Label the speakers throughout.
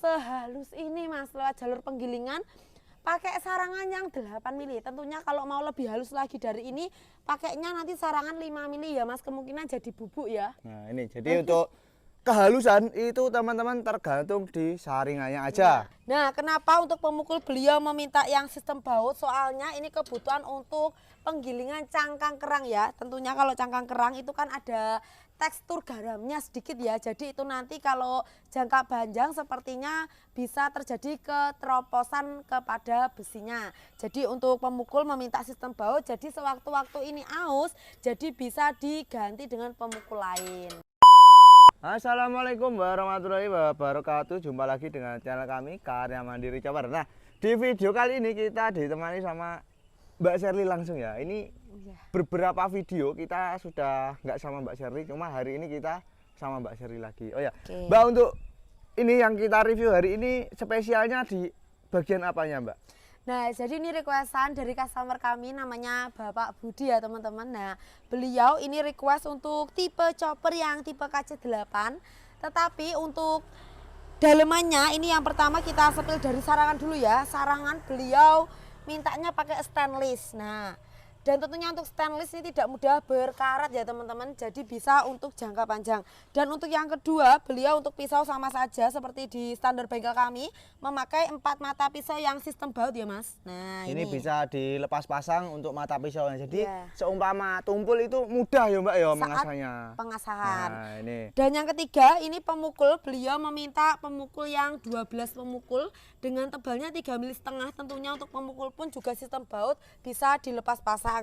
Speaker 1: sehalus ini Mas lewat jalur penggilingan pakai sarangan yang 8 mili. Tentunya kalau mau lebih halus lagi dari ini pakainya nanti sarangan 5 mili ya Mas, kemungkinan jadi bubuk ya.
Speaker 2: Nah ini jadi untuk kehalusan itu teman-teman tergantung di saringannya aja.
Speaker 1: Nah kenapa untuk pemukul beliau meminta yang sistem baut, soalnya ini kebutuhan untuk penggilingan cangkang kerang ya. Tentunya kalau cangkang kerang itu kan ada tekstur garamnya sedikit ya, jadi itu nanti kalau jangka panjang sepertinya bisa terjadi keteroposan kepada besinya. Jadi untuk pemukul meminta sistem baut, jadi sewaktu-waktu ini aus, jadi bisa diganti dengan pemukul lain.
Speaker 2: Assalamualaikum warahmatullahi wabarakatuh. Jumpa lagi dengan channel kami Karya Mandiri Chopper. Nah di video kali ini kita ditemani sama Mbak Sherly langsung ya. Ini beberapa video kita sudah nggak sama Mbak Sherly, cuma hari ini kita sama Mbak Sherly lagi. Oh ya, Mbak, untuk ini yang kita review hari ini spesialnya di bagian apanya Mbak?
Speaker 1: Nah jadi ini requestan dari customer kami namanya Bapak Budi ya teman-teman. Nah beliau ini request untuk tipe chopper yang tipe KC8, tetapi untuk dalemannya ini yang pertama kita sepil dari sarangan dulu ya. Sarangan beliau mintanya pakai stainless. Nah dan tentunya untuk stainless ini tidak mudah berkarat ya teman-teman, jadi bisa untuk jangka panjang. Dan untuk yang kedua, beliau untuk pisau sama saja seperti di standar bengkel kami, memakai 4 mata pisau yang sistem baut ya Mas. Nah
Speaker 2: ini bisa dilepas pasang untuk mata pisaunya, jadi seumpama tumpul itu mudah ya Mbak ya mengasahnya.
Speaker 1: Pengasahan.
Speaker 2: Nah, ini.
Speaker 1: Dan yang ketiga ini pemukul, beliau meminta pemukul yang 12 pemukul dengan tebalnya 3,5 mm. Tentunya untuk pemukul pun juga sistem baut bisa dilepas pasang.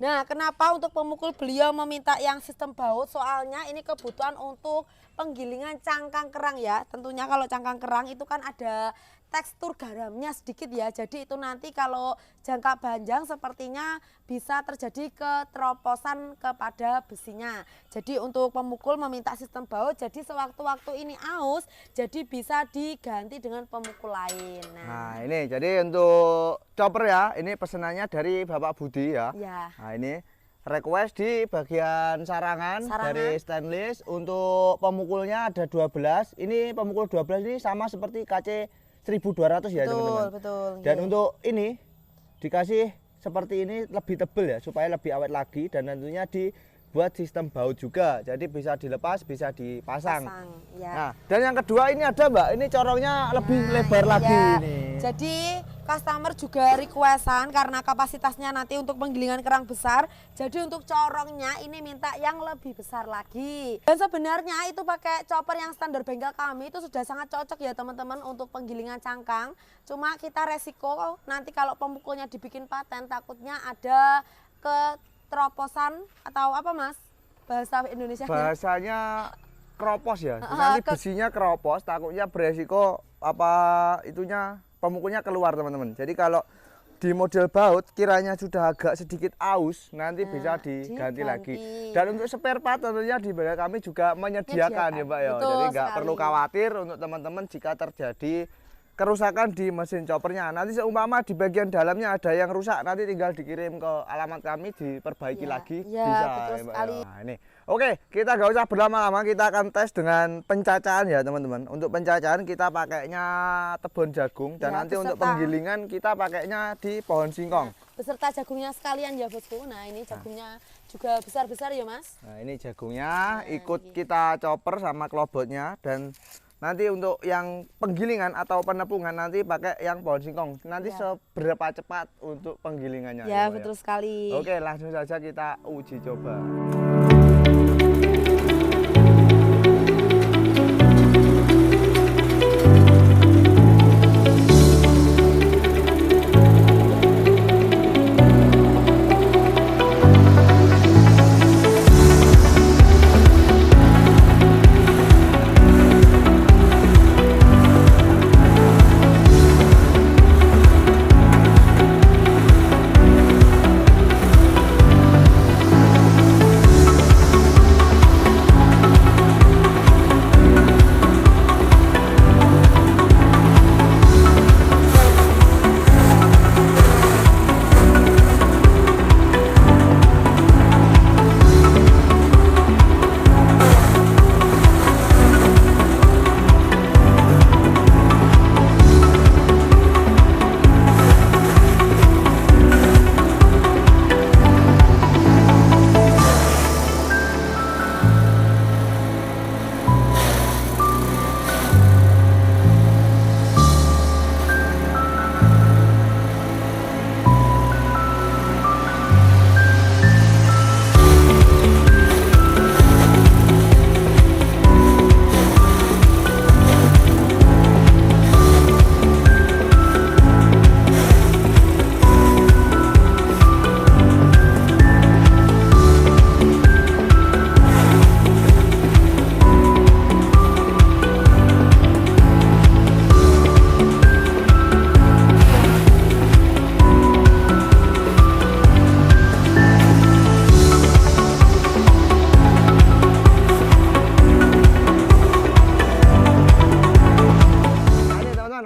Speaker 1: Nah kenapa untuk pemukul beliau meminta yang sistem baut, soalnya ini kebutuhan untuk penggilingan cangkang kerang ya. Tentunya kalau cangkang kerang itu kan ada tekstur garamnya sedikit ya, jadi itu nanti kalau jangka panjang sepertinya bisa terjadi keteroposan kepada besinya. Jadi untuk pemukul meminta sistem baut, jadi sewaktu-waktu ini aus, jadi bisa diganti dengan pemukul lain.
Speaker 2: Nah ini jadi untuk chopper ya, ini pesenannya dari Bapak Budi ya. Nah ini request di bagian sarangan dari stainless. Untuk pemukulnya ada 12. Ini pemukul 12 ini sama seperti KC 1200 ya teman-teman.
Speaker 1: Betul.
Speaker 2: Dan untuk ini dikasih seperti ini lebih tebal ya, supaya lebih awet lagi, dan tentunya dibuat sistem baut juga, jadi bisa dilepas bisa dipasang. Nah dan yang kedua ini ada Mbak, ini corongnya lebih lebar lagi ini.
Speaker 1: Jadi customer juga requestan karena kapasitasnya nanti untuk penggilingan kerang besar, jadi untuk corongnya ini minta yang lebih besar lagi. Dan sebenarnya itu pakai chopper yang standar bengkel kami itu sudah sangat cocok ya teman-teman untuk penggilingan cangkang. Cuma kita resiko nanti kalau pemukulnya dibikin paten takutnya ada keteroposan atau apa Mas bahasa Indonesia?
Speaker 2: Bahasanya keropos ya. Nanti besinya keropos, takutnya beresiko apa itunya pemukulnya keluar teman-teman. Jadi kalau di model baut kiranya sudah agak sedikit aus, nanti bisa diganti lagi. Dan untuk spare part tentunya di bengkel kami juga menyediakan ya Mbak ya. Jadi nggak perlu khawatir untuk teman-teman jika terjadi kerusakan di mesin choppernya. Nanti seumpama di bagian dalamnya ada yang rusak, nanti tinggal dikirim ke alamat kami, diperbaiki lagi bisa
Speaker 1: betul
Speaker 2: ya Mbak
Speaker 1: sekali.
Speaker 2: ya. Nah, ini. Oke, kita nggak usah berlama-lama, kita akan tes dengan pencacahan ya teman-teman. Untuk pencacahan kita pakainya tebon jagung, dan nanti untuk penggilingan kita pakainya di pohon singkong.
Speaker 1: Beserta jagungnya sekalian ya bosku. Nah ini jagungnya juga besar-besar ya Mas.
Speaker 2: Nah ini jagungnya ikut kita chopper sama klobotnya, dan nanti untuk yang penggilingan atau penepungan nanti pakai yang pohon singkong. Nanti seberapa cepat untuk penggilingannya.
Speaker 1: Ya betul sekali.
Speaker 2: Oke, langsung saja kita uji coba.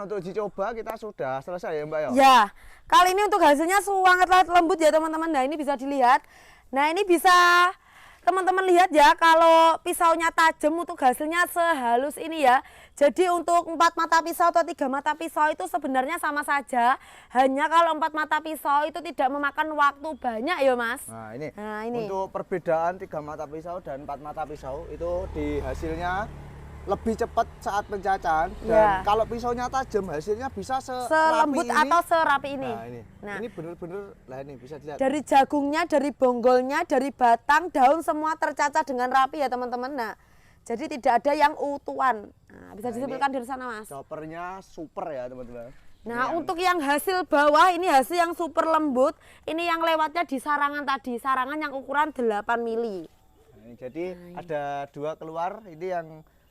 Speaker 2: untuk uji coba kita sudah selesai ya Mbak ya?
Speaker 1: Ya, kali ini untuk hasilnya sangat lembut ya teman-teman. Nah ini bisa dilihat. Nah ini bisa teman-teman lihat ya, kalau pisaunya tajam untuk hasilnya sehalus ini ya. Jadi untuk 4 mata pisau atau 3 mata pisau itu sebenarnya sama saja. Hanya kalau 4 mata pisau itu tidak memakan waktu banyak ya Mas.
Speaker 2: Nah ini,
Speaker 1: Ini.
Speaker 2: untuk perbedaan 3 mata pisau dan 4 mata pisau itu di hasilnya lebih cepat saat pencacahan. Dan
Speaker 1: Ya.
Speaker 2: kalau pisaunya tajam hasilnya bisa
Speaker 1: Selembut
Speaker 2: ini.
Speaker 1: atau serapi ini.
Speaker 2: Nah ini bener-bener, lah ini bisa dilihat.
Speaker 1: Dari jagungnya, dari bonggolnya, dari batang, daun semua tercacah dengan rapi ya teman-teman. Nah, jadi tidak ada yang utuhan. Nah, bisa disimpulkan dari sana Mas.
Speaker 2: Choppernya super ya teman-teman.
Speaker 1: Nah, untuk yang hasil bawah ini hasil yang super lembut. Ini yang lewatnya di sarangan tadi, sarangan yang ukuran 8 mili.
Speaker 2: Nah, ini jadi ada 2 keluar, ini yang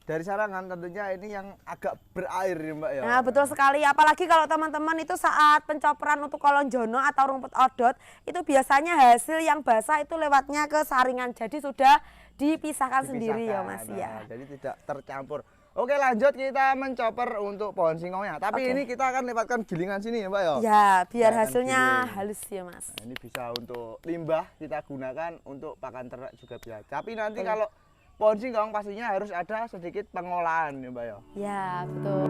Speaker 2: dari sarangan, tentunya ini yang agak berair ya Mbak ya.
Speaker 1: Nah, betul sekali. Apalagi kalau teman-teman itu saat pencoperan untuk kolonjono atau rumput odot, itu biasanya hasil yang basah itu lewatnya ke saringan. Jadi sudah dipisahkan sendiri ya Mas ya.
Speaker 2: Jadi tidak tercampur. Oke, lanjut kita mencoper untuk pohon singkongnya. Tapi
Speaker 1: Oke.
Speaker 2: ini kita akan lewatkan gilingan sini ya Mbak ya.
Speaker 1: Ya, biar
Speaker 2: Akan
Speaker 1: hasilnya
Speaker 2: giling.
Speaker 1: halus ya Mas.
Speaker 2: Nah, ini bisa untuk limbah kita gunakan untuk pakan ternak juga bisa. Tapi nanti kalau pohon singkong pastinya harus ada sedikit pengolahan ya Mbak ya.
Speaker 1: Ya, betul.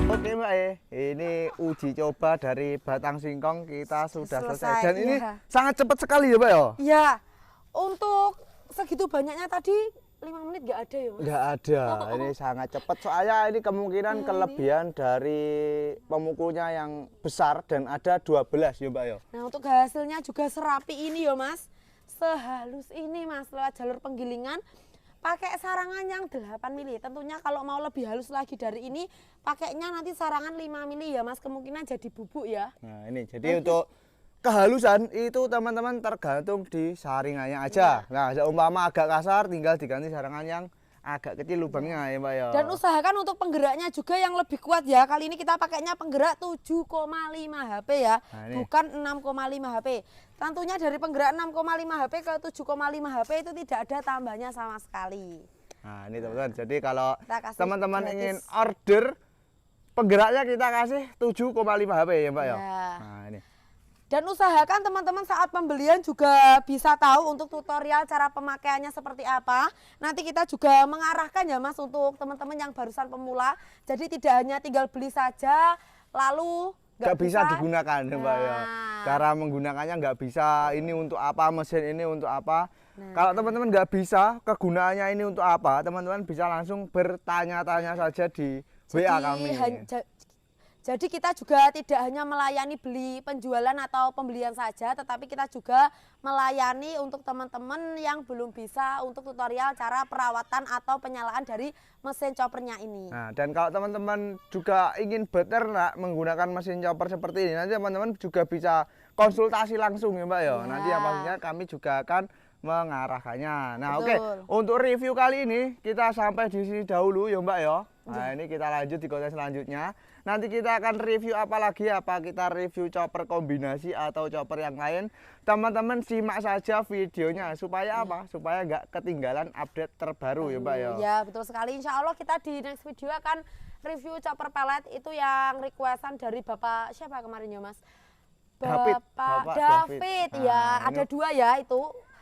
Speaker 2: Oke Mbak ini uji coba dari batang singkong kita sudah selesai.
Speaker 1: Selesai,
Speaker 2: Dan ini
Speaker 1: iya.
Speaker 2: sangat cepat sekali ya Mbak ya.
Speaker 1: Ya, untuk segitu banyaknya tadi 5 menit nggak ada ya Mas?
Speaker 2: Nggak ada, ini sangat cepat soalnya ini kemungkinan kelebihan dari pemukulnya yang besar dan ada 12 ya Mbak ya.
Speaker 1: Nah, untuk hasilnya juga serapi ini ya Mas. Sehalus ini Mas, lewat jalur penggilingan pakai sarangan yang 8 mili. Tentunya kalau mau lebih halus lagi dari ini, pakainya nanti sarangan 5 mili ya Mas, kemungkinan jadi bubuk ya.
Speaker 2: Nah ini jadi untuk kehalusan itu teman-teman tergantung di saringannya aja. Nah seumpama agak kasar tinggal diganti sarangan yang agak kecil lubangnya ya Mbak ya.
Speaker 1: Dan usahakan untuk penggeraknya juga yang lebih kuat ya. Kali ini kita pakainya penggerak 7,5 HP ya,
Speaker 2: Nah, ini.
Speaker 1: bukan 6,5 HP. Tentunya dari penggerak 6,5 HP ke 7,5 HP itu tidak ada tambahnya sama sekali.
Speaker 2: Nah ini teman-teman, jadi kalau
Speaker 1: Kita kasih
Speaker 2: teman-teman
Speaker 1: gratis.
Speaker 2: ingin order penggeraknya kita kasih 7,5 HP ya Mbak ya.
Speaker 1: Ya.
Speaker 2: Nah ini.
Speaker 1: Dan usahakan teman-teman saat pembelian juga bisa tahu untuk tutorial cara pemakaiannya seperti apa. Nanti kita juga mengarahkan ya Mas untuk teman-teman yang barusan pemula. Jadi tidak hanya tinggal beli saja lalu
Speaker 2: Nggak bisa digunakan ya Mbak ya.
Speaker 1: Nah.
Speaker 2: Cara menggunakannya nggak bisa, ini untuk apa, mesin ini untuk apa.
Speaker 1: Nah.
Speaker 2: Kalau teman-teman nggak bisa kegunaannya ini untuk apa, teman-teman bisa langsung bertanya-tanya saja di WA kami.
Speaker 1: Jadi kita juga tidak hanya melayani beli penjualan atau pembelian saja, tetapi kita juga melayani untuk teman-teman yang belum bisa untuk tutorial cara perawatan atau penyalaan dari mesin choppernya ini.
Speaker 2: Nah, dan kalau teman-teman juga ingin beternak menggunakan mesin chopper seperti ini, nanti teman-teman juga bisa konsultasi langsung ya Mbak ya. Nanti yang pastinya kami juga akan mengarahkannya. Nah, oke. Untuk review kali ini kita sampai di sini dahulu ya Mbak ya. Nah, ini kita lanjut di konten selanjutnya. Nanti kita akan review apa lagi, apa kita review chopper kombinasi atau chopper yang lain. Teman-teman simak saja videonya supaya apa? Supaya nggak ketinggalan update terbaru ya Mbak ya.
Speaker 1: Ya betul sekali, insya Allah kita di next video akan review chopper pellet itu yang requestan dari Bapak siapa kemarin ya Mas? Bapak David. Ya ada dua ya itu.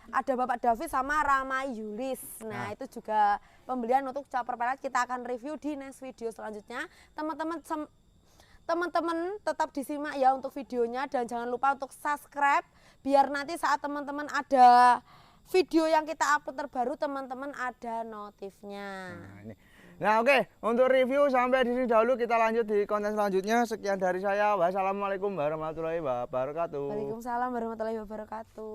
Speaker 1: Ada Bapak David sama Rama Yulis. Nah, itu juga pembelian untuk chopper pellet kita akan review di next video selanjutnya. Teman-teman tetap disimak ya untuk videonya dan jangan lupa untuk subscribe biar nanti saat teman-teman ada video yang kita upload terbaru teman-teman ada notifnya.
Speaker 2: Nah, oke, untuk review sampai di sini dahulu, kita lanjut di konten selanjutnya. Sekian dari saya. Wassalamualaikum warahmatullahi wabarakatuh.
Speaker 1: Waalaikumsalam warahmatullahi wabarakatuh.